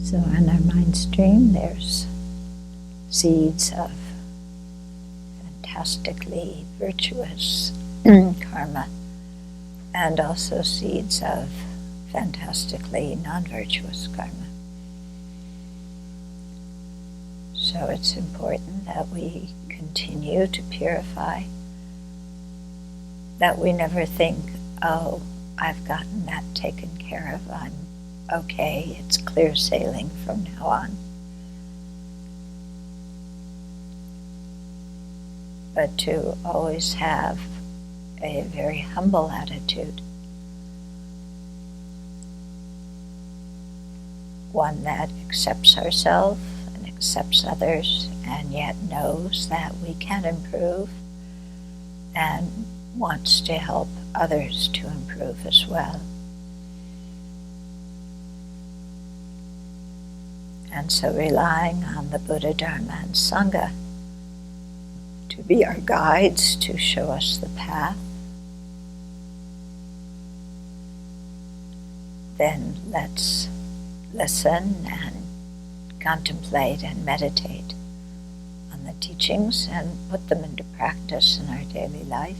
So in our mind stream, there's seeds of fantastically virtuous karma, and also seeds of fantastically non-virtuous karma. So it's important that we continue to purify, that we never think, oh, I've gotten that taken care of, I'm okay, it's clear sailing from now on. But to always have a very humble attitude, one that accepts ourselves and accepts others, and yet knows that we can improve and wants to help others to improve as well. And so relying on the Buddha, Dharma, and Sangha to be our guides, to show us the path, then let's listen and contemplate and meditate on the teachings and put them into practice in our daily life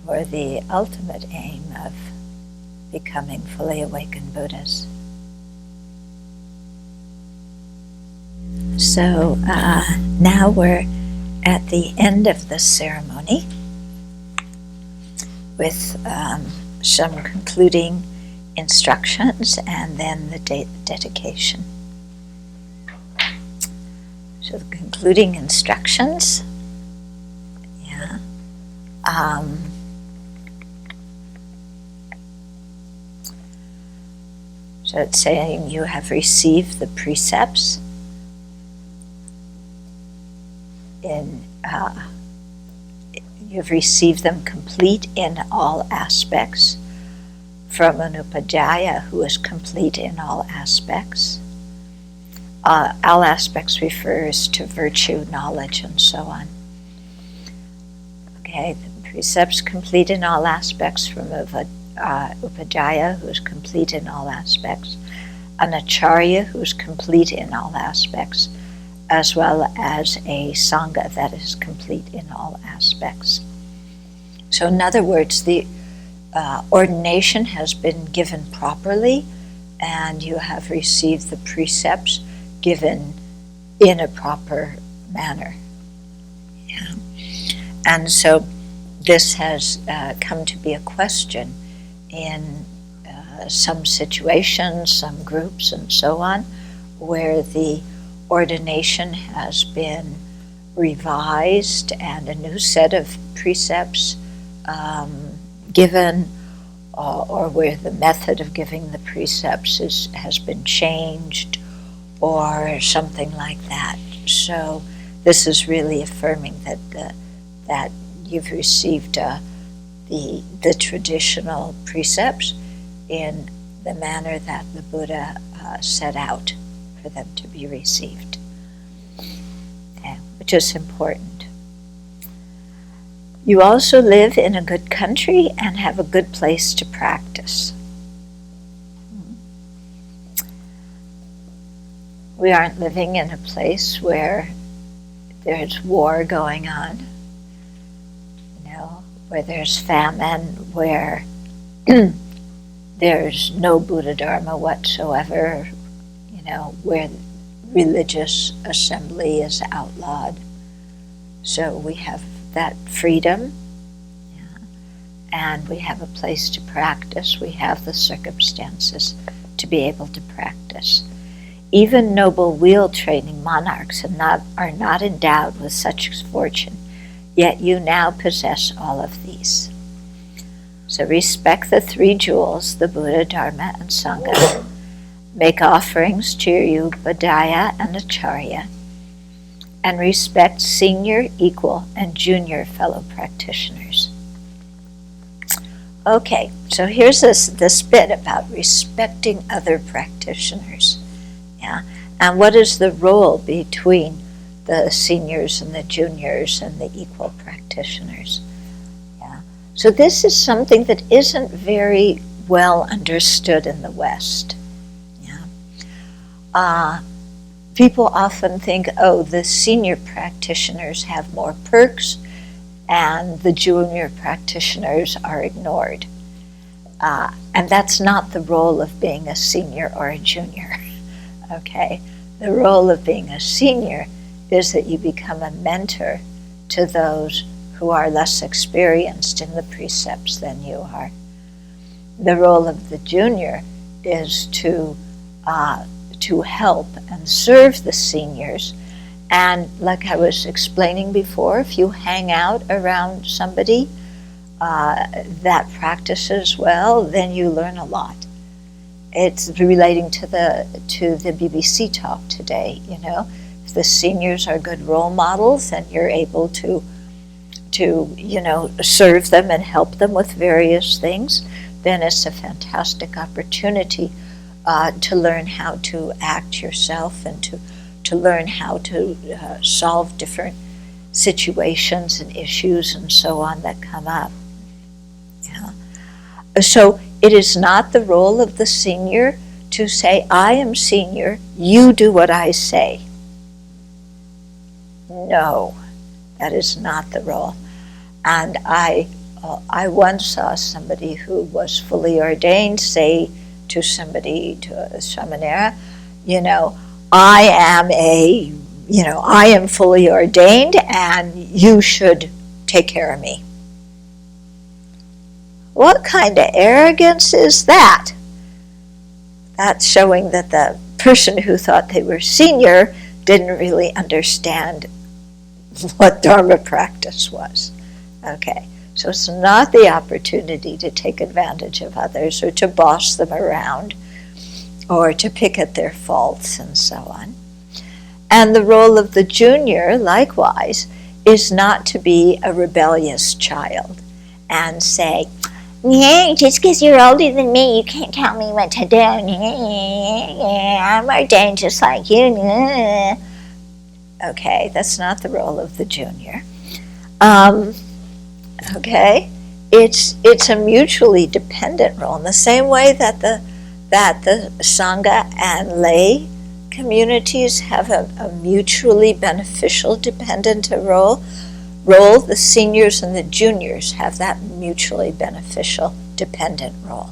for the ultimate aim of becoming fully awakened Buddhas. So now we're at the end of the ceremony with some concluding instructions and then the dedication. So the concluding instructions, so it's saying you have received the precepts you've received them complete in all aspects from an upadhyaya who is complete in all aspects. All aspects refers to virtue, knowledge, and so on. Okay, the precepts complete in all aspects from upadhyaya who is complete in all aspects, an acharya who is complete in all aspects, as well as a sangha that is complete in all aspects. So in other words, the ordination has been given properly, and you have received the precepts given in a proper manner. Yeah. And so this has come to be a question in some situations, some groups, and so on, where the ordination has been revised and a new set of precepts given, or where the method of giving the precepts has been changed, or something like that. So this is really affirming that you've received the traditional precepts in the manner that the Buddha set out for them to be received, which is important. You also live in a good country and have a good place to practice. We aren't living in a place where there's war going on, where there's famine, where there's no Buddha Dharma whatsoever, where religious assembly is outlawed. So we have that freedom, and we have a place to practice. We have the circumstances to be able to practice. Even noble wheel-training monarchs are not endowed with such fortune, yet you now possess all of these. So respect the three jewels, the Buddha, Dharma, and Sangha. Make offerings to your upadhyaya and acharya, and respect senior, equal, and junior fellow practitioners. Okay, so here's this bit about respecting other practitioners. And what is the role between the seniors and the juniors and the equal practitioners? So this is something that isn't very well understood in the West. Yeah. People often think, oh, the senior practitioners have more perks and the junior practitioners are ignored. And that's not the role of being a senior or a junior. Okay? The role of being a senior is that you become a mentor to those who are less experienced in the precepts than you are. The role of the junior is to help and serve the seniors. And like I was explaining before, if you hang out around somebody that practices well, then you learn a lot. It's relating to the BBC talk today, you know. If the seniors are good role models and you're able to you know, serve them and help them with various things, then it's a fantastic opportunity to learn how to act yourself and to learn how to solve different situations and issues and so on that come up. Yeah. So it is not the role of the senior to say, I am senior, you do what I say. No, that is not the role. And I once saw somebody who was fully ordained say to somebody, to a shamanera, you know, I am fully ordained and you should take care of me. What kind of arrogance is that? That's showing that the person who thought they were senior didn't really understand what Dharma practice was. Okay, so it's not the opportunity to take advantage of others or to boss them around or to pick at their faults and so on. And the role of the junior, likewise, is not to be a rebellious child and say, yeah, just because you're older than me, you can't tell me what to do. I'm ordained just like you. Okay, that's not the role of the junior. Okay, it's a mutually dependent role in the same way that the Sangha and lay communities have a mutually beneficial dependent role. The seniors and the juniors have that mutually beneficial dependent role.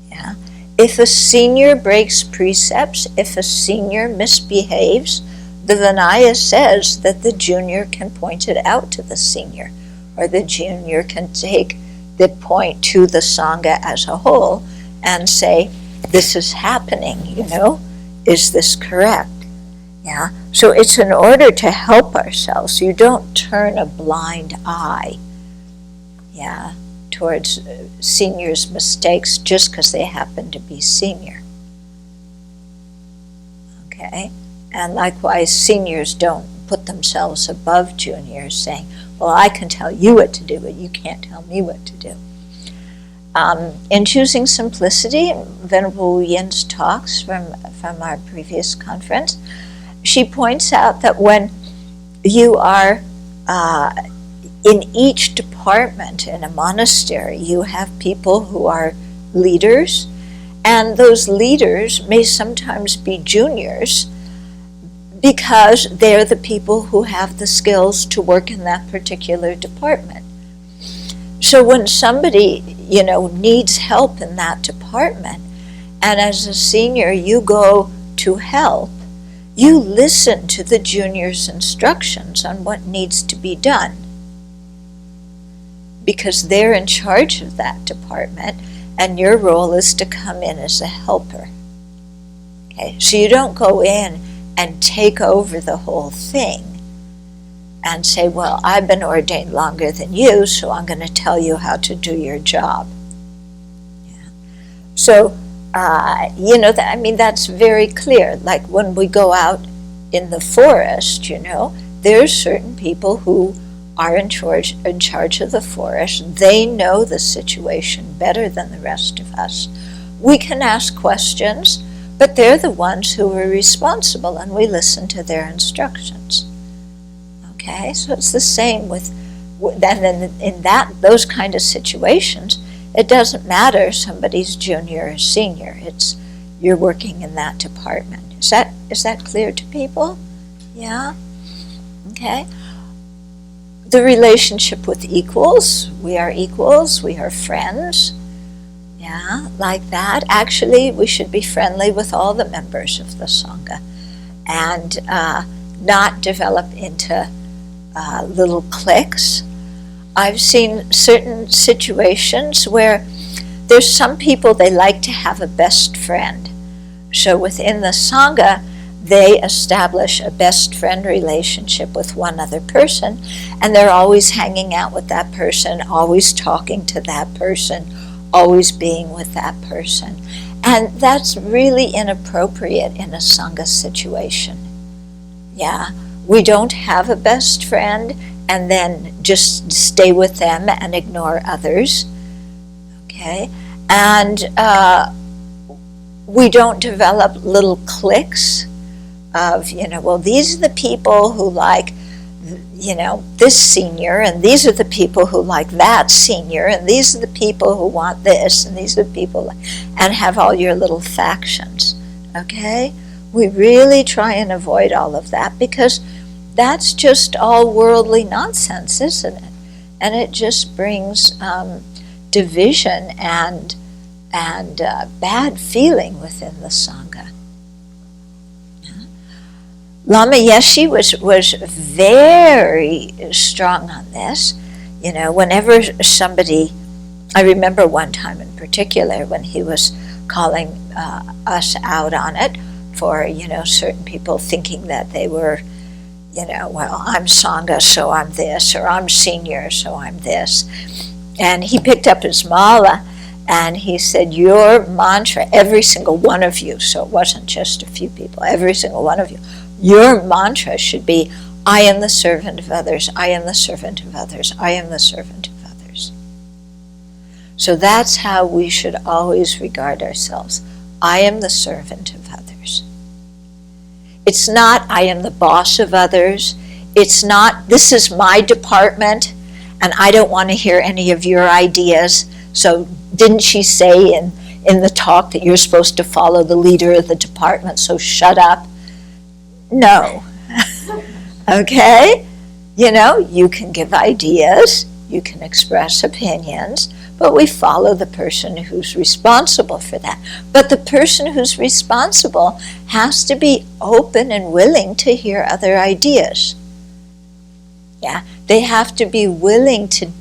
Yeah. If a senior breaks precepts, if a senior misbehaves, the Vinaya says that the junior can point it out to the senior, or the junior can take the point to the Sangha as a whole and say, this is happening, you know, is this correct? Yeah, so it's in order to help ourselves. You don't turn a blind eye, yeah, towards seniors' mistakes just because they happen to be senior. Okay, and likewise, seniors don't put themselves above juniors, saying, "Well, I can tell you what to do, but you can't tell me what to do." In Choosing Simplicity, Venerable Yin's talks from our previous conference, she points out that when you are in each department in a monastery, you have people who are leaders, and those leaders may sometimes be juniors because they're the people who have the skills to work in that particular department. So when somebody, you know, needs help in that department, and as a senior you go to help, you listen to the junior's instructions on what needs to be done, because they're in charge of that department, and your role is to come in as a helper. Okay, so you don't go in and take over the whole thing and say, well, I've been ordained longer than you, so I'm going to tell you how to do your job. Yeah. So, you know, that's very clear. Like when we go out in the forest, you know, there's certain people who are in charge of the forest. They know the situation better than the rest of us. We can ask questions, but they're the ones who are responsible, and we listen to their instructions. Okay, so it's the same with then in those kind of situations. it doesn't matter if somebody's junior or senior. It's you're working in that department. Is that clear to people? Yeah? Okay. The relationship with equals. We are equals. We are friends. Yeah, like that. Actually, we should be friendly with all the members of the Sangha and not develop into little cliques. I've seen certain situations where there's some people, they like to have a best friend. So within the Sangha, they establish a best friend relationship with one other person, and they're always hanging out with that person, always talking to that person, always being with that person. And that's really inappropriate in a Sangha situation. Yeah, we don't have a best friend and then just stay with them and ignore others. Okay, and we don't develop little cliques of, well, these are the people who like, this senior, and these are the people who like that senior, and these are the people who want this, and these are the people, and have all your little factions. Okay? We really try and avoid all of that, because that's just all worldly nonsense, isn't it? And it just brings division and bad feeling within the Sangha. Lama Yeshe was very strong on this. Whenever somebody, I remember one time in particular when he was calling us out on it for, certain people thinking that they were, well, I'm Sangha, so I'm this, or I'm senior, so I'm this. And he picked up his mala and he said, your mantra, every single one of you, so it wasn't just a few people, every single one of you, your mantra should be, I am the servant of others, I am the servant of others, I am the servant of others. So that's how we should always regard ourselves. I am the servant of others. It's not, I am the boss of others. It's not, this is my department, and I don't want to hear any of your ideas. So didn't she say in the talk that you're supposed to follow the leader of the department, so shut up? No. Okay? You can give ideas, you can express opinions, but we follow the person who's responsible for that. But the person who's responsible has to be open and willing to hear other ideas. Yeah? They have to be willing to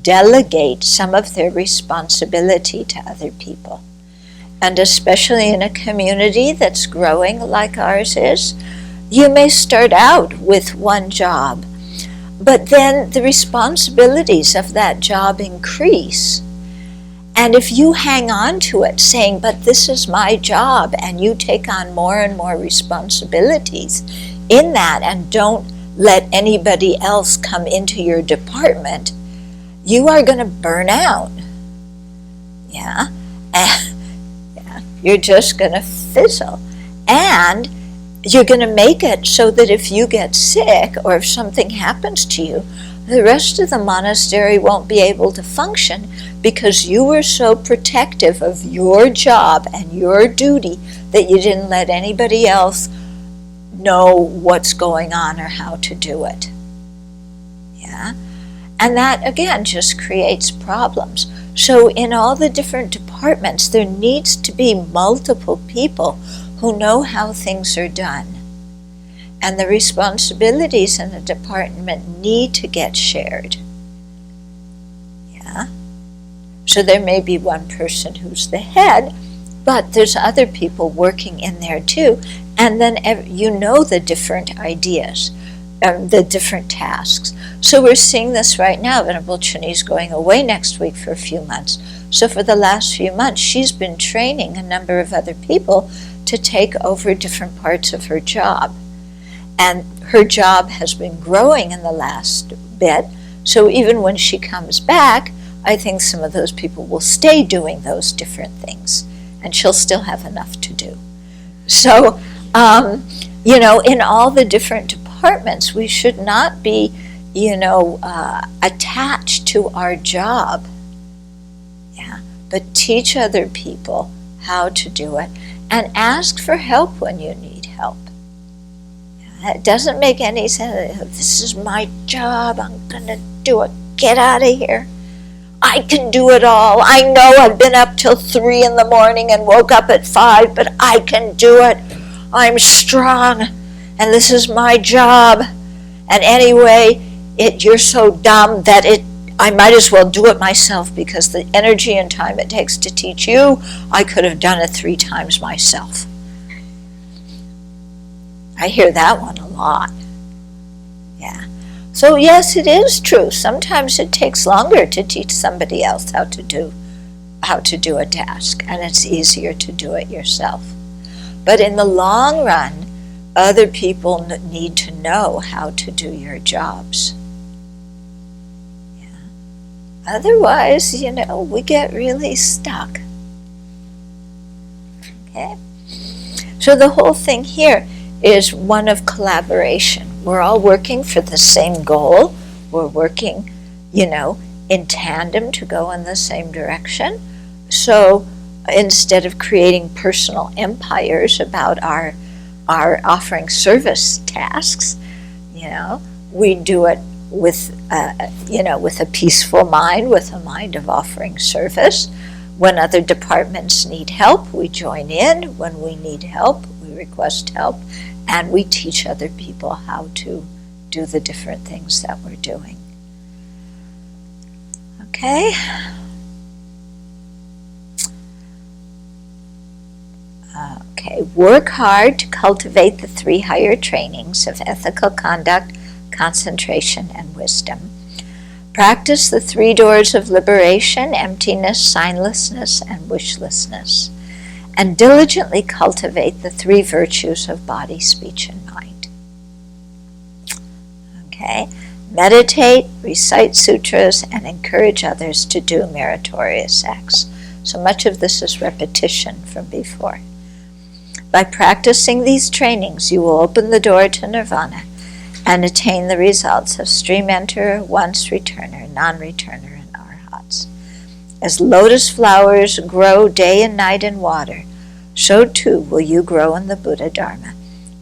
delegate some of their responsibility to other people. And especially in a community that's growing like ours is, you may start out with one job, but then the responsibilities of that job increase. And if you hang on to it saying, but this is my job, and you take on more and more responsibilities in that and don't let anybody else come into your department, you are going to burn out. Yeah? And you're just going to fizzle. And you're going to make it so that if you get sick or if something happens to you, the rest of the monastery won't be able to function because you were so protective of your job and your duty that you didn't let anybody else know what's going on or how to do it. Yeah? And that, again, just creates problems. So in all the different departments, there needs to be multiple people who know how things are done. And the responsibilities in the department need to get shared. Yeah? So there may be one person who's the head, but there's other people working in there too. And then the different ideas, the different tasks. So we're seeing this right now. Venerable Chuni's going away next week for a few months. So for the last few months, she's been training a number of other people to take over different parts of her job. And her job has been growing in the last bit. So even when she comes back, I think some of those people will stay doing those different things. And she'll still have enough to do. So, in all the different departments, we should not be, attached to our job. Yeah, but teach other people how to do it, and ask for help when you need help. Yeah, it doesn't make any sense. This is my job. I'm gonna do it. Get out of here. I can do it all. I know I've been up till 3 in the morning and woke up at 5, but I can do it. I'm strong, and this is my job. And anyway, you're so dumb that I might as well do it myself, because the energy and time it takes to teach you, I could have done it 3 times myself. I hear that one a lot. Yeah. So yes, it is true. Sometimes it takes longer to teach somebody else how to do a task, and it's easier to do it yourself. But in the long run, other people need to know how to do your jobs. Yeah. Otherwise, we get really stuck. Okay? So the whole thing here is one of collaboration. We're all working for the same goal. We're working, in tandem to go in the same direction. So instead of creating personal empires about our offering service tasks, we do it with a peaceful mind, with a mind of offering service. When other departments need help, we join in. When we need help, we request help. And we teach other people how to do the different things that we're doing. Okay? Okay, work hard to cultivate the 3 higher trainings of ethical conduct, concentration, and wisdom. Practice the 3 doors of liberation: emptiness, signlessness, and wishlessness. And diligently cultivate the 3 virtues of body, speech, and mind. Okay? Meditate, recite sutras, and encourage others to do meritorious acts. So much of this is repetition from before. By practicing these trainings, you will open the door to nirvana and attain the results of stream enterer, once returner, non-returner, and arhats. As lotus flowers grow day and night in water, so too will you grow in the Buddha Dharma.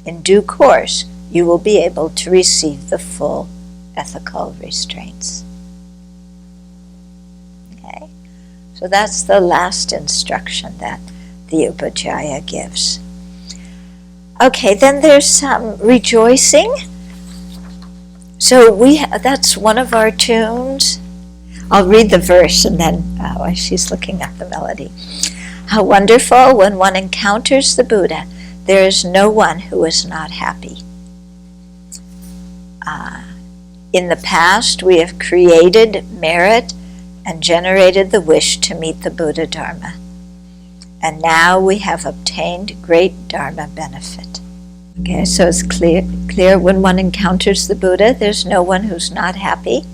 In due course, you will be able to receive the full ethical restraints. Okay? So that's the last instruction that the Upajjhaya gives. Okay, then there's some rejoicing. So that's one of our tunes. I'll read the verse and then while she's looking at the melody. How wonderful when one encounters the Buddha, there is no one who is not happy. In the past, we have created merit and generated the wish to meet the Buddha Dharma. And now we have obtained great Dharma benefit. Okay, so it's clear when one encounters the Buddha, there's no one who's not happy,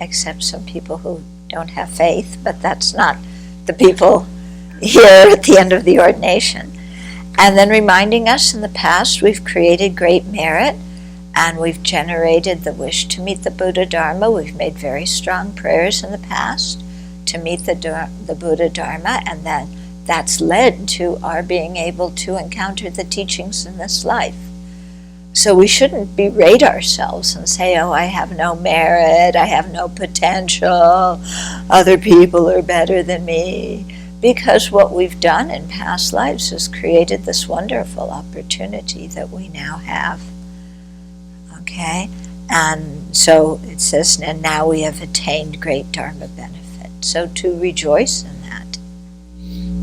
except some people who don't have faith, but that's not the people here at the end of the ordination. And then reminding us, in the past we've created great merit and we've generated the wish to meet the Buddha Dharma. We've made very strong prayers in the past to meet the Buddha Dharma, and then that's led to our being able to encounter the teachings in this life. So we shouldn't berate ourselves and say, oh, I have no merit, I have no potential, other people are better than me. Because what we've done in past lives has created this wonderful opportunity that we now have. Okay? And so it says, and now we have attained great Dharma benefit. So to rejoice in that.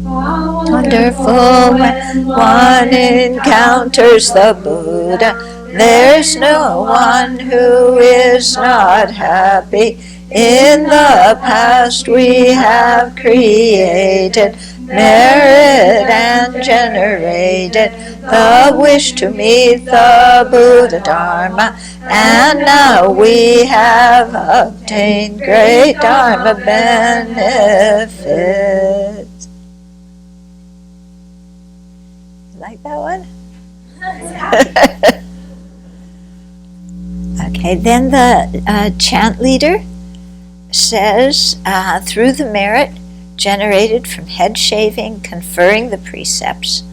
Wonderful when one encounters the Buddha, there's no one who is not happy. In the past we have created merit and generated the wish to meet the Buddha Dharma, and now we have obtained great Dharma benefits. You like that one? Okay, then the chant leader says, through the merit generated from head shaving, conferring the precepts.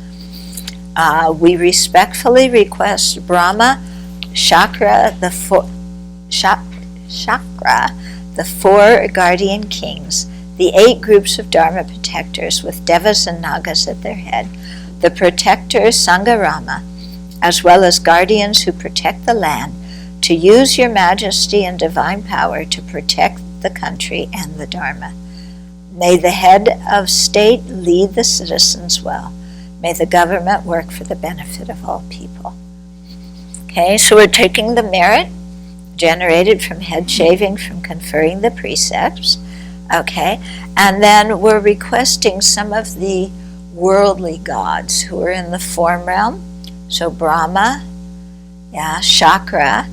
We respectfully request Brahma, Chakra, the four guardian kings, the 8 groups of Dharma protectors with Devas and Nagas at their head, the protector Sangarama, as well as guardians who protect the land, to use your majesty and divine power to protect the country and the Dharma. May the head of state lead the citizens well. May the government work for the benefit of all people. Okay, so we're taking the merit generated from head shaving, from conferring the precepts, okay, and then we're requesting some of the worldly gods who are in the form realm. So Brahma, Chakra,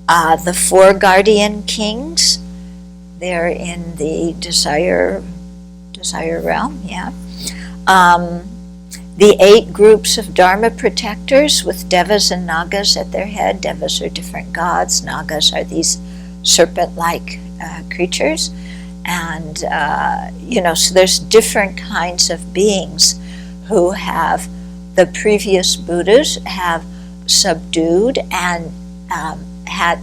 the 4 guardian kings, they're in the desire realm, the 8 groups of Dharma protectors with Devas and Nagas at their head. Devas are different gods, Nagas are these serpent-like creatures. And, so there's different kinds of beings who have, the previous Buddhas have subdued and had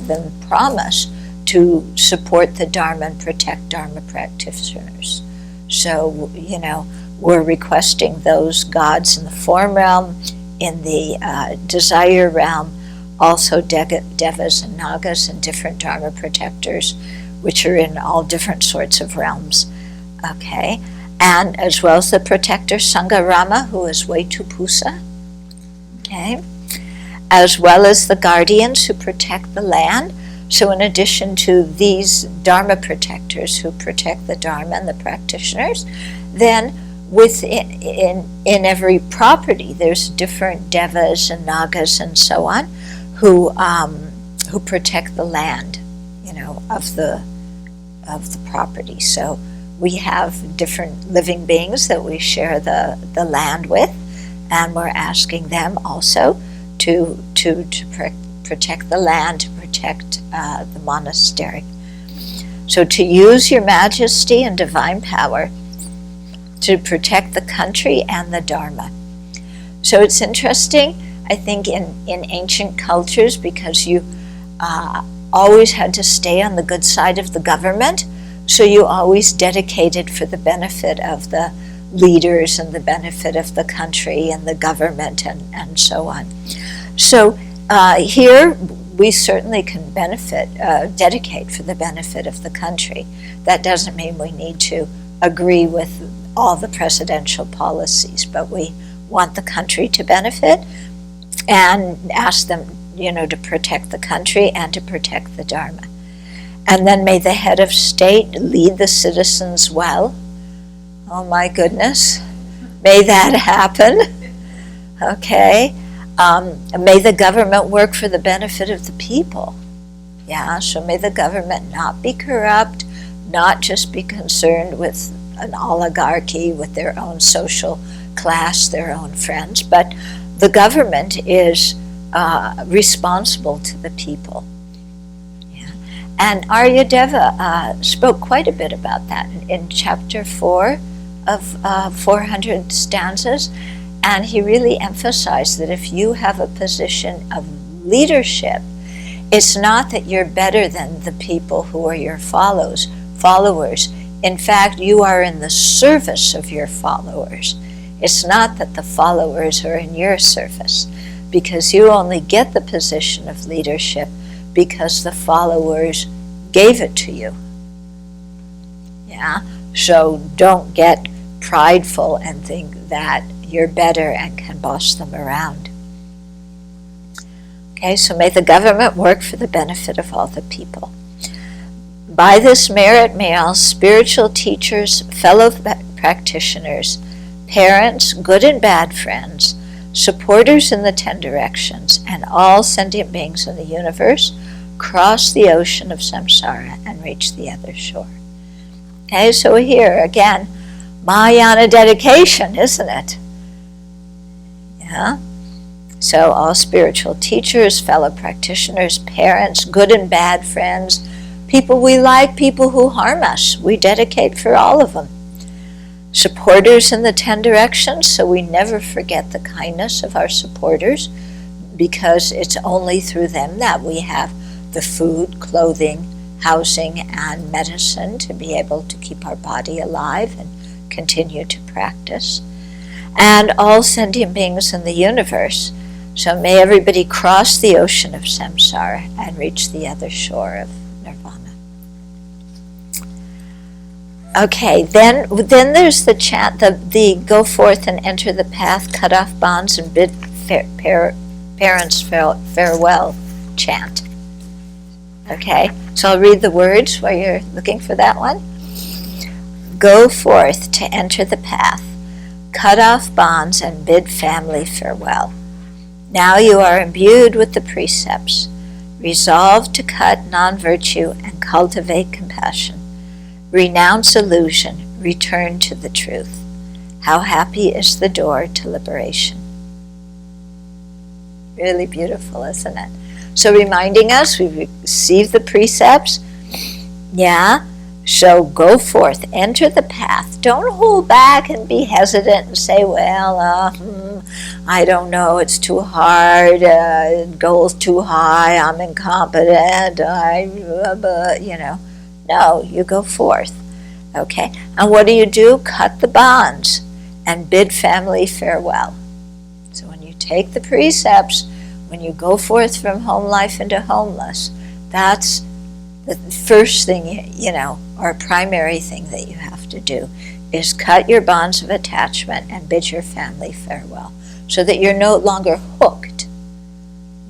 them promise to support the Dharma and protect Dharma practitioners. So, we're requesting those gods in the form realm, in the desire realm, also Devas and Nagas and different Dharma protectors, which are in all different sorts of realms. Okay, and as well as the protector Sangarama, who is Vaitupusa. Okay, as well as the guardians who protect the land. So in addition to these Dharma protectors who protect the Dharma and the practitioners, then within every property there's different Devas and Nagas and so on who protect the land, of the property. So we have different living beings that we share the land with, and we're asking them also to protect the land, to protect the monastery. So to use your majesty and divine power to protect the country and the Dharma. So it's interesting, I think, in ancient cultures, because you always had to stay on the good side of the government, so you always dedicated for the benefit of the leaders and the benefit of the country and the government and so on. So here we certainly can dedicate for the benefit of the country. That doesn't mean we need to agree with all the presidential policies, but we want the country to benefit and ask them, to protect the country and to protect the Dharma. And then may the head of state lead the citizens well. Oh my goodness, may that happen. Okay, may the government work for the benefit of the people. So may the government not be corrupt, not just be concerned with an oligarchy, with their own social class, their own friends, but the government is responsible to the people. And Aryadeva spoke quite a bit about that in chapter 4 of 400 stanzas, and he really emphasized that if you have a position of leadership, it's not that you're better than the people who are your followers. In fact, you are in the service of your followers. It's not that the followers are in your service, because you only get the position of leadership because the followers gave it to you. So don't get prideful and think that you're better and can boss them around. Okay, so may the government work for the benefit of all the people. By this merit, may all spiritual teachers, fellow practitioners, parents, good and bad friends, supporters in the 10 directions, and all sentient beings in the universe cross the ocean of samsara and reach the other shore. Okay, so here again, Mahayana dedication, isn't it? So all spiritual teachers, fellow practitioners, parents, good and bad friends, People we like, people who harm us, we dedicate for all of them. Supporters in the 10 directions, so we never forget the kindness of our supporters, because it's only through them that we have the food, clothing, housing, and medicine to be able to keep our body alive and continue to practice. And all sentient beings in the universe. So may everybody cross the ocean of samsara and reach the other shore of nirvana. Okay, then there's the chant, the go forth and enter the path, cut off bonds and bid parents farewell chant. Okay, so I'll read the words while you're looking for that one. Go forth to enter the path, cut off bonds and bid family farewell. Now you are imbued with the precepts, resolved to cut non-virtue and cultivate compassion. Renounce illusion, return to the truth. How happy is the door to liberation. Really beautiful, isn't it? So reminding us, we've received the precepts. Yeah, so go forth, enter the path. Don't hold back and be hesitant and say, well, I don't know, it's too hard, goal's too high, I'm incompetent, No, you go forth, okay? And what do? Cut the bonds and bid family farewell. So when you take the precepts, when you go forth from home life into homeless, that's the first thing, or primary thing that you have to do, is cut your bonds of attachment and bid your family farewell, so that you're no longer hooked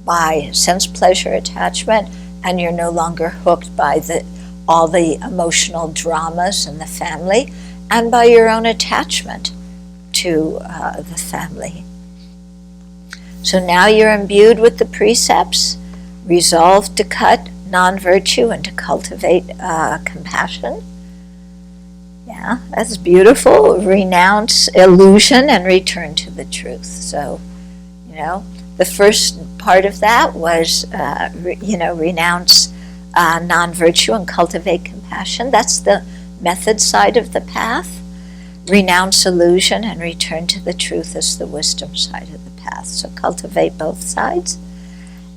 by sense pleasure attachment, and you're no longer hooked by all the emotional dramas in the family, and by your own attachment to the family. So now you're imbued with the precepts, resolved to cut non-virtue and to cultivate compassion. Yeah, that's beautiful. Renounce illusion and return to the truth. So, the first part of that was, renounce non-virtue and cultivate compassion. That's the method side of the path. Renounce illusion and return to the truth is the wisdom side of the path. So cultivate both sides.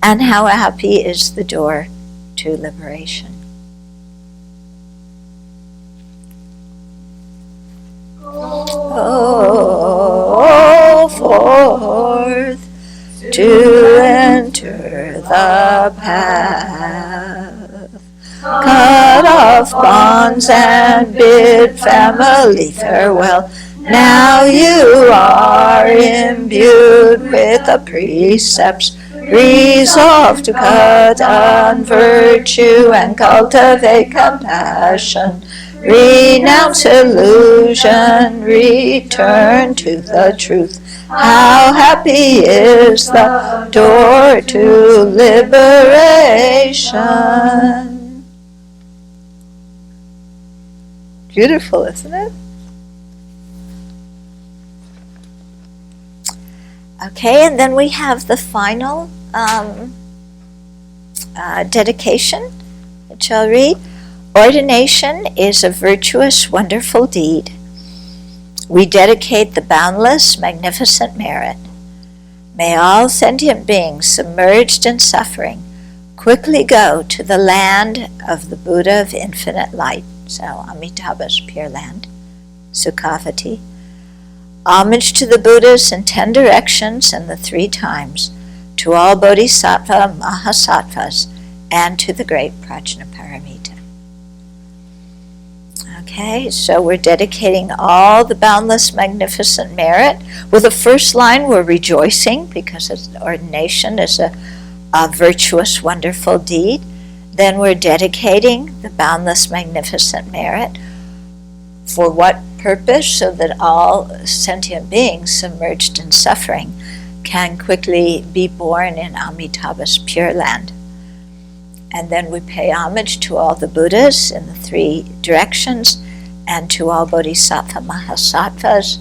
And how happy is the door to liberation. Go forth to enter the path, cut off bonds and bid family farewell. Now you are imbued with the precepts, resolved to cut on virtue and cultivate compassion. Renounce illusion, return to the truth. How happy is the door to liberation. Beautiful, isn't it? Okay, and then we have the final dedication, which I'll read. Ordination is a virtuous, wonderful deed. We dedicate the boundless, magnificent merit. May all sentient beings submerged in suffering quickly go to the land of the Buddha of infinite light. So Amitabha's pure land, Sukhavati. Homage to the Buddhas in 10 directions and the 3 times, to all Bodhisattva Mahasattvas, and to the great Prajnaparamita. Okay, so we're dedicating all the boundless, magnificent merit. Well, the first line, we're rejoicing because ordination is a virtuous, wonderful deed. Then we're dedicating the boundless, magnificent merit. For what purpose? So that all sentient beings submerged in suffering can quickly be born in Amitabha's pure land. And then we pay homage to all the Buddhas in the 3 directions, and to all Bodhisattva Mahasattvas,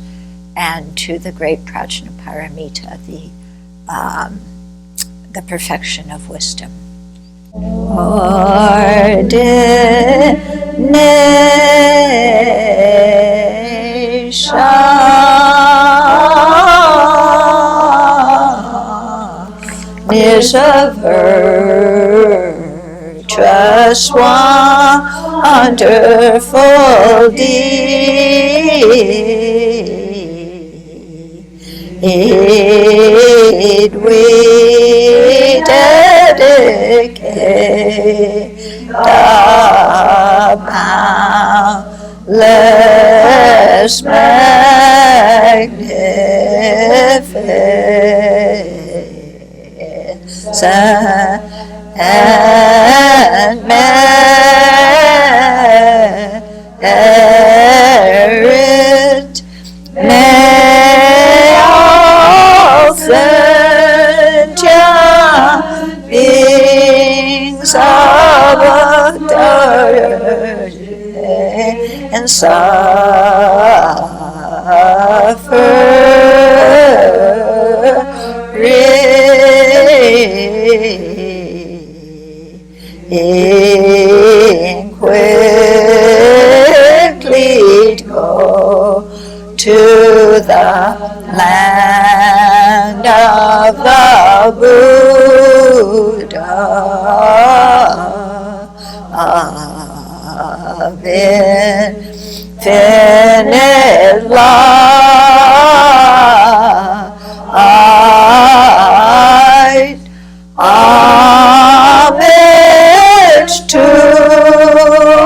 and to the great Prajnaparamita, the perfection of wisdom. ordination is a virtuous, wonderful deed. We dedicate the boundless magnificence and merit. May all sentient beings of earth and suffering quickly go to the land of the Buddha of infinite light. Homage to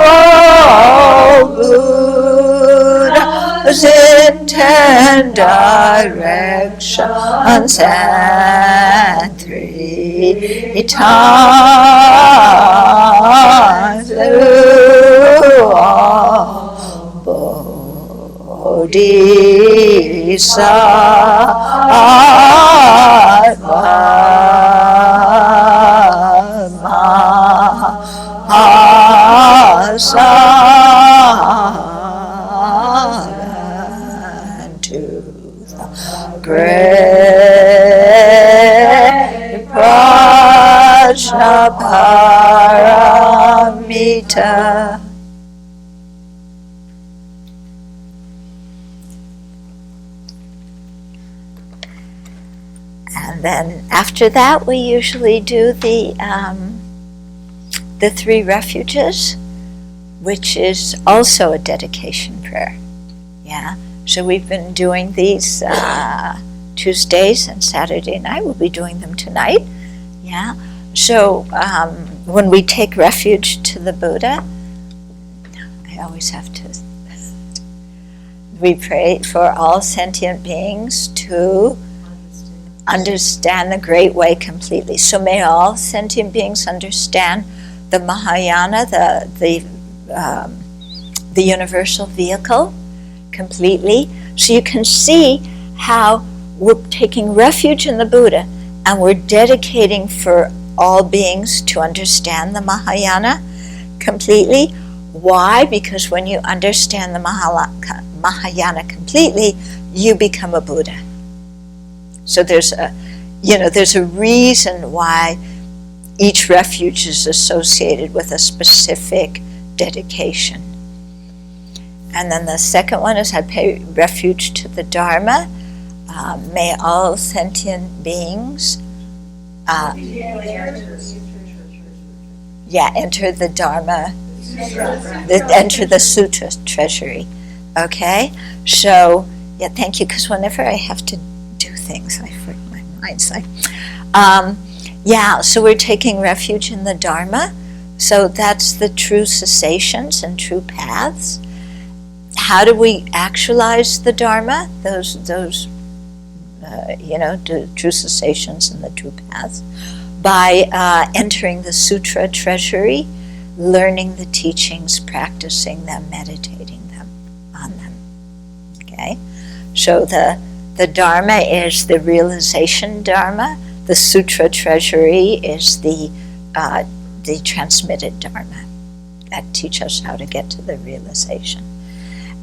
all Buddhas in 10 directions and 3 times through all to the great Prajnaparamita. And then after that, we usually do the 3 refuges, which is also a dedication prayer. Yeah. So we've been doing these Tuesdays and Saturday night. We'll be doing them tonight. Yeah. So when we take refuge to the Buddha, I always have to. We pray for all sentient beings to understand the Great Way completely. So may all sentient beings understand the Mahayana, the universal vehicle, completely. So you can see how we're taking refuge in the Buddha and we're dedicating for all beings to understand the Mahayana completely. Why? Because when you understand the Mahayana completely, you become a Buddha. So there's a reason why each refuge is associated with a specific dedication. And then the second one is I pay refuge to the Dharma. May all sentient beings enter the Dharma, enter the Sutra treasury. Okay? So, thank you, because whenever I have to do things, I forget my mind's like, so we're taking refuge in the Dharma. So that's the true cessations and true paths. How do we actualize the Dharma? Those the true cessations and the true paths, by entering the Sutra treasury, learning the teachings, practicing them, meditating on them. Okay, so the Dharma is the realization Dharma. The Sutra treasury is the transmitted Dharma that teach us how to get to the realization.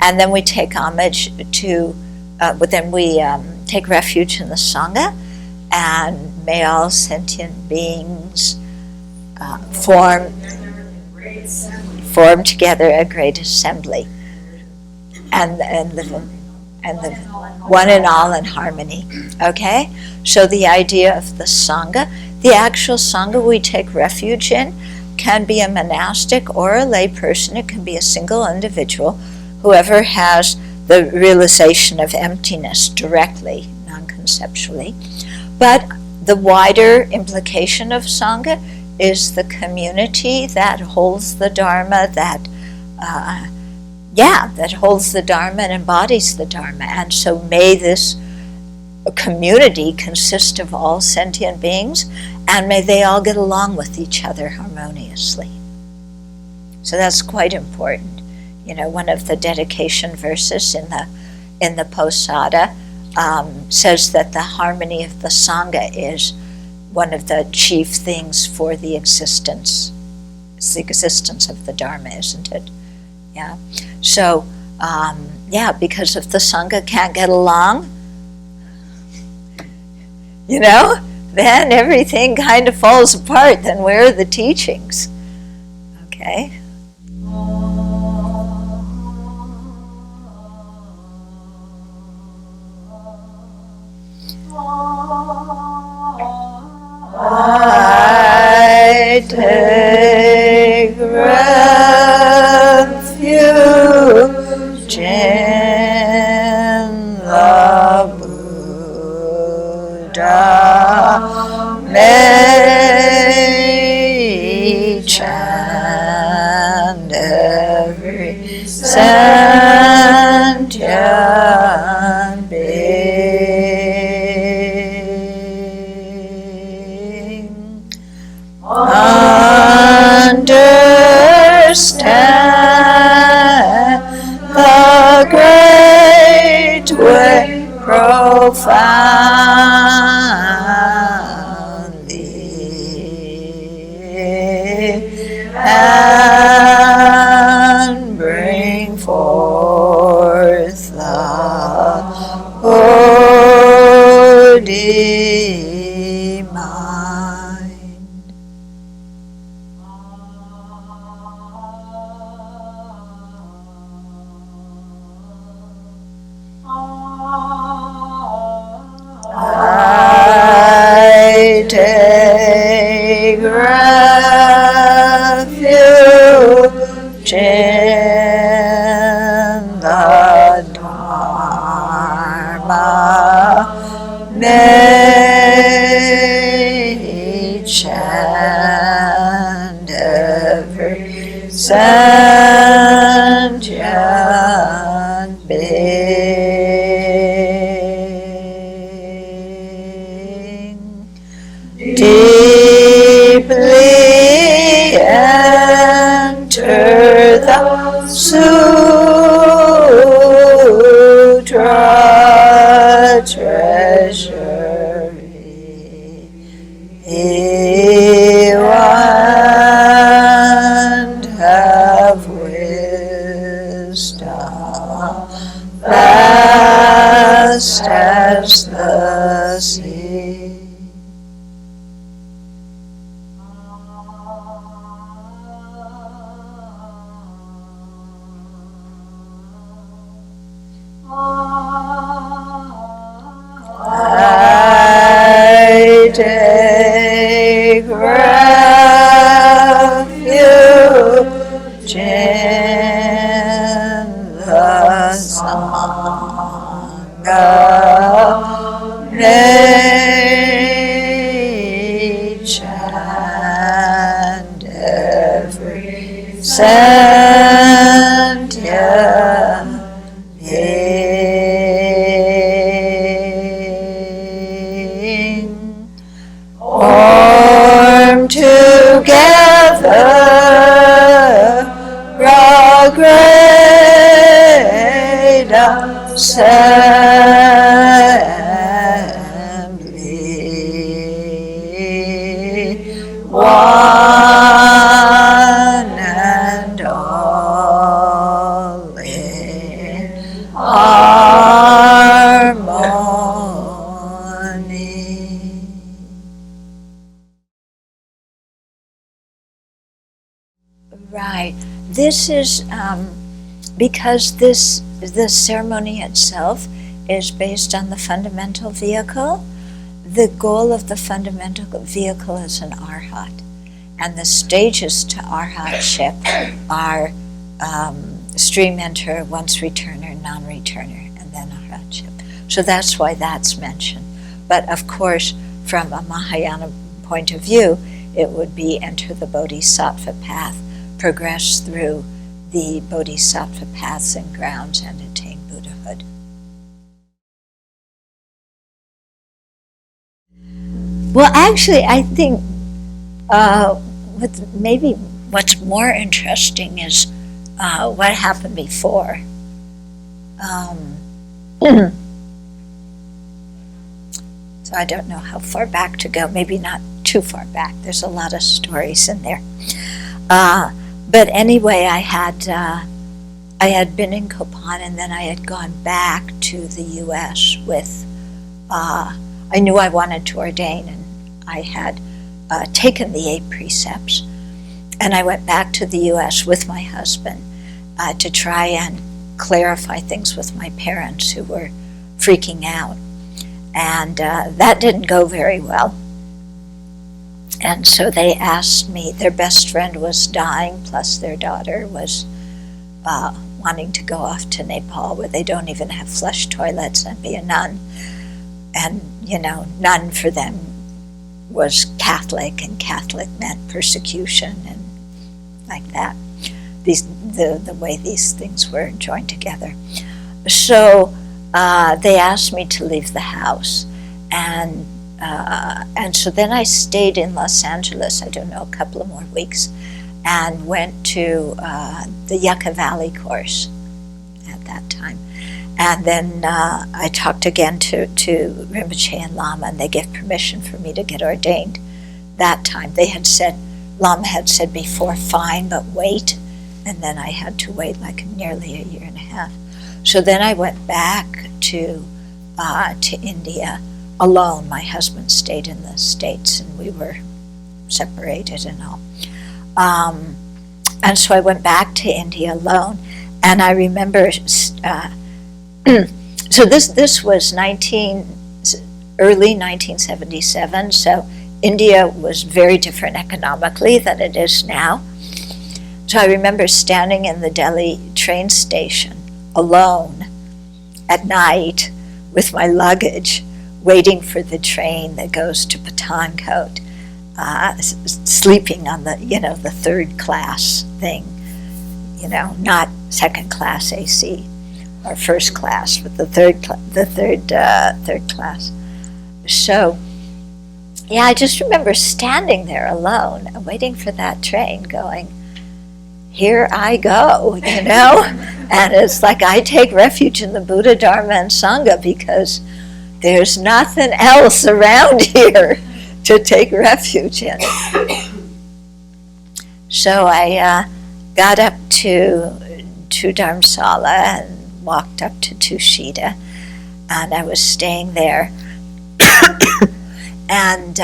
And then we take homage to, take refuge in the Sangha, and may all sentient beings form together a great assembly, and the one and all in harmony. Okay, so the idea of the sangha, the actual sangha we take refuge in, can be a monastic or a lay person. It can be a single individual, whoever has the realization of emptiness directly, non-conceptually. But the wider implication of sangha is the community that holds the Dharma, that holds the Dharma and embodies the Dharma. And so may this community consist of all sentient beings, and may they all get along with each other harmoniously. So that's quite important. You know, one of the dedication verses in the Posada says that the harmony of the Sangha is one of the chief things for the existence. It's the existence of the Dharma, isn't it? Yeah. So, because if the Sangha can't get along, you know, then everything kind of falls apart. Then where are the teachings? Okay. I take refuge in the Buddha. May each and every sentient being understand the great way profoundly, and bring forth the Bodhi mind. I take refuge in the Dharma. May each and every sentient being deeply enter the Sutra treasury, and have wisdom vast as the sea. I take refuge in the Sangha. May each and every sentient being form together a great assembly, one and all in harmony. this is because the ceremony itself is based on the fundamental vehicle. The goal of the fundamental vehicle is an arhat, and the stages to arhatship are stream enter, once returner, non-returner, and then arhatship. So that's why that's mentioned. But of course, from a Mahayana point of view, it would be enter the bodhisattva path, progress through the bodhisattva paths and grounds, and attain Buddhahood. Well, actually, I think what's more interesting is what happened before. So I don't know how far back to go, maybe not too far back. There's a lot of stories in there. But anyway, I had been in Kopan, and then I had gone back to the U.S. with, I knew I wanted to ordain, and I had taken the 8 precepts, and I went back to the U.S. with my husband to try and clarify things with my parents who were freaking out. And that didn't go very well. And so they asked me, their best friend was dying, plus their daughter was wanting to go off to Nepal, where they don't even have flush toilets, and be a nun. And, nun for them was Catholic, and Catholic meant persecution and like that. The way these things were joined together. So they asked me to leave the house, and so then I stayed in Los Angeles, I don't know, a couple of more weeks, and went to the Yucca Valley course at that time. And then I talked again to Rinpoche and Lama, and they gave permission for me to get ordained that time. They had said, Lama had said before, fine, but wait. And then I had to wait like nearly a year and a half. So then I went back to India alone. My husband stayed in the States, and we were separated and all. And so I went back to India alone, and I remember. So this was early 1977. So India was very different economically than it is now. So I remember standing in the Delhi train station alone at night with my luggage, waiting for the train that goes to Pathankot, sleeping on the third class thing, not second class AC or first class, but the third class. So yeah, I just remember standing there alone, waiting for that train, going, here I go, and it's like I take refuge in the Buddha, Dharma, and Sangha, because there's nothing else around here to take refuge in. So I got up to Dharamsala and walked up to Tushita, and I was staying there. And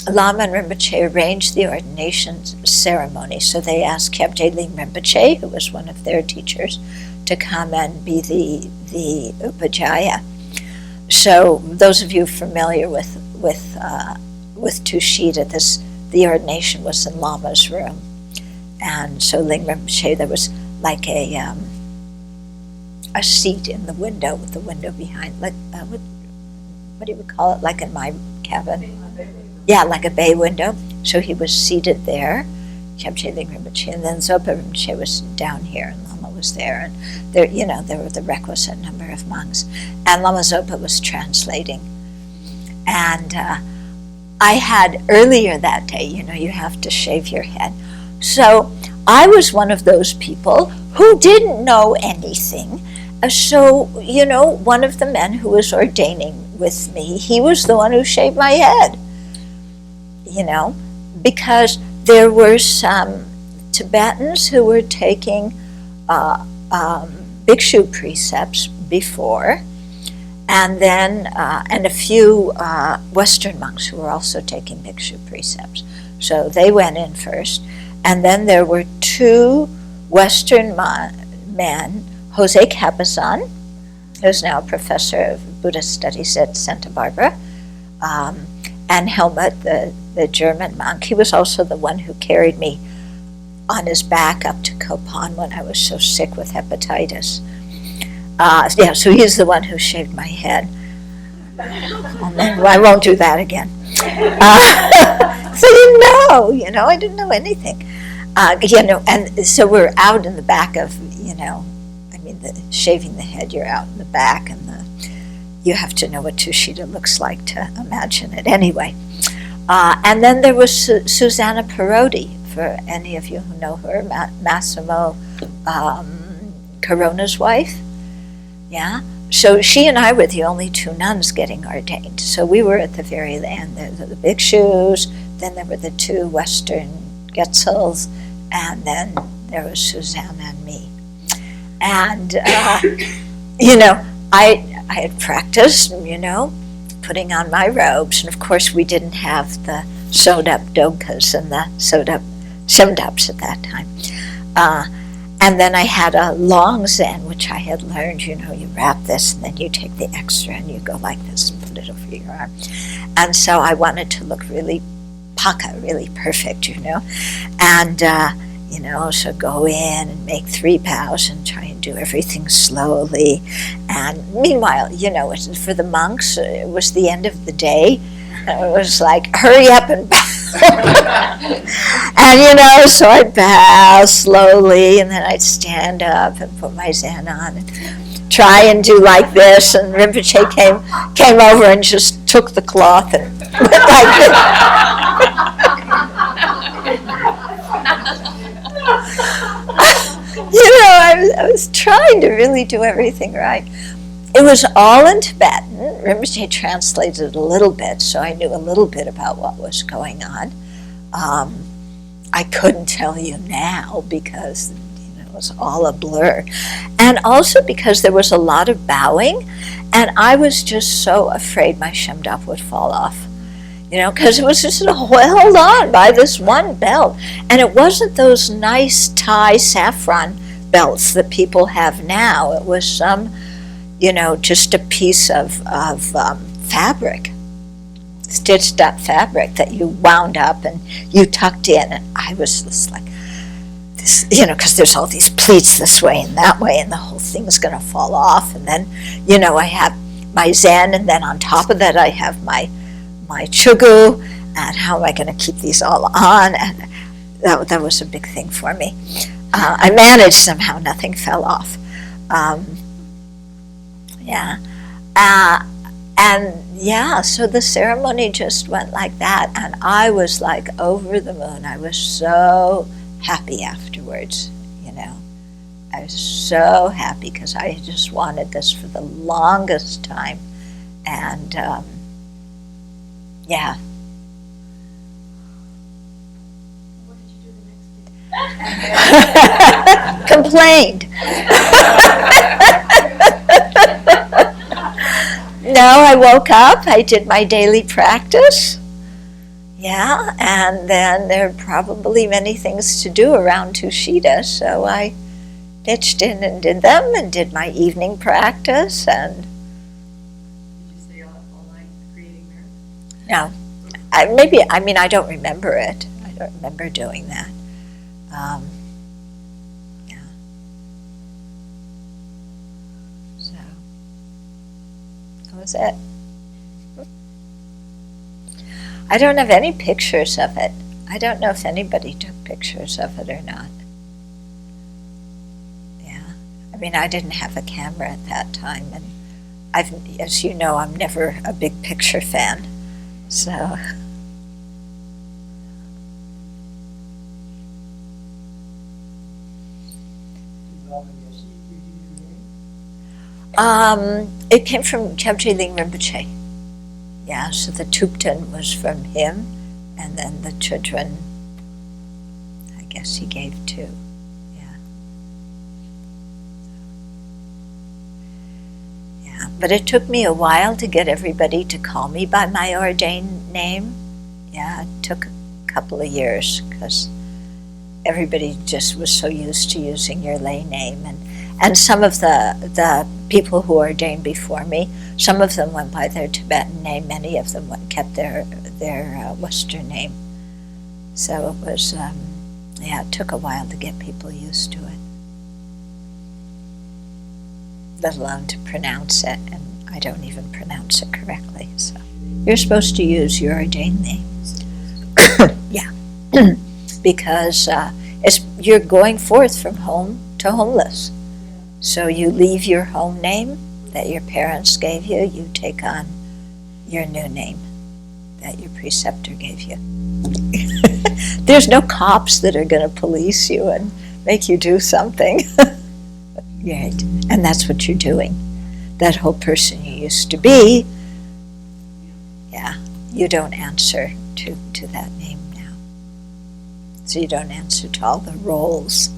Lama and Rinpoche arranged the ordination ceremony. So they asked Kyabje Ling Rinpoche, who was one of their teachers, to come and be the Upajjhaya. So those of you familiar with Tushita, the ordination was in Lama's room, and so Ling Rinpoche, there was like a seat in the window with the window behind, like what do you call it? Like in my cabin. Yeah, like a bay window. So he was seated there, Kyabje Ling Rinpoche, and then Zopa Rinpoche was down here, and Lama was there, and there were the requisite number of monks, and Lama Zopa was translating. And I had earlier that day, you have to shave your head. So I was one of those people who didn't know anything. So, one of the men who was ordaining with me, he was the one who shaved my head. Because there were some Tibetans who were taking bhikshu precepts before, and then and a few Western monks who were also taking bhikshu precepts. So they went in first, And then there were two Western men, Jose Cabazon, who's now a professor of Buddhist studies at Santa Barbara, and Helmut, the German monk. He was also the one who carried me on his back up to Copan when I was so sick with hepatitis. So he's the one who shaved my head. And then, I won't do that again. So I didn't know anything. And so we're out in the back of, shaving the head, you're out in the back, and you have to know what Tushita looks like to imagine it anyway. And then there was Susanna Perotti, for any of you who know her, Massimo Corona's wife. Yeah. So she and I were the only two nuns getting ordained. So we were at the very end. There were the bhikshus, then there were the two Western Getzels, and then there was Susanna and me. And, I had practiced, putting on my robes. And of course, we didn't have the sewed-up dokas and the sewed-up shemdaps at that time. And then I had a long zen, which I had learned, you wrap this and then you take the extra and you go like this and put it over your arm. And so I wanted to look really paka, really perfect, And, so go in and make 3 bows and try and do everything slowly. And meanwhile, for the monks, it was the end of the day. It was like, hurry up and bow. And so I'd bow slowly, and then I'd stand up and put my zen on and try and do like this. And Rinpoche came over and just took the cloth and went like this. I was trying to really do everything right. It was all in Tibetan. Rinpoche translated a little bit, so I knew a little bit about what was going on. I couldn't tell you now because it was all a blur. And also because there was a lot of bowing, and I was just so afraid my shemdap would fall off. Because it was just held on by this one belt. And it wasn't those nice Thai saffron belts that people have now. It was some, just a piece of fabric, stitched up fabric that you wound up and you tucked in. And I was just like, this, because there's all these pleats this way and that way, and the whole thing's going to fall off. And then, I have my zen, and then on top of that I have my chugu, and how am I going to keep these all on? And that was a big thing for me. I managed somehow, nothing fell off. So the ceremony just went like that, and I was like over the moon. I was so happy afterwards, I was so happy because I just wanted this for the longest time. And What did you do the next day? Complained. No, I woke up, I did my daily practice. And then there are probably many things to do around Tushita, so I pitched in and did them and did my evening practice. And Did you stay up all night creating mirrors? no, I don't remember it. I don't remember doing that. So that was it. I don't have any pictures of it. I don't know if anybody took pictures of it or not. I didn't have a camera at that time, and as you know, I'm never a big picture fan. So. It came from Khyabje Ling Rinpoche. So the Tupten was from him, and then the children, I guess he gave 2. But it took me a while to get everybody to call me by my ordained name. It took a couple of years because, everybody just was so used to using your lay name, and some of the people who ordained before me, some of them went by their Tibetan name, many of them kept their Western name. So it was, it took a while to get people used to it, let alone to pronounce it, and I don't even pronounce it correctly. So you're supposed to use your ordained name. Yeah. Because you're going forth from home to homeless. So you leave your home name that your parents gave you, you take on your new name that your preceptor gave you. There's no cops that are going to police you and make you do something. Right. And that's what you're doing. That whole person you used to be, yeah, you don't answer to that name now. So you don't answer to all the roles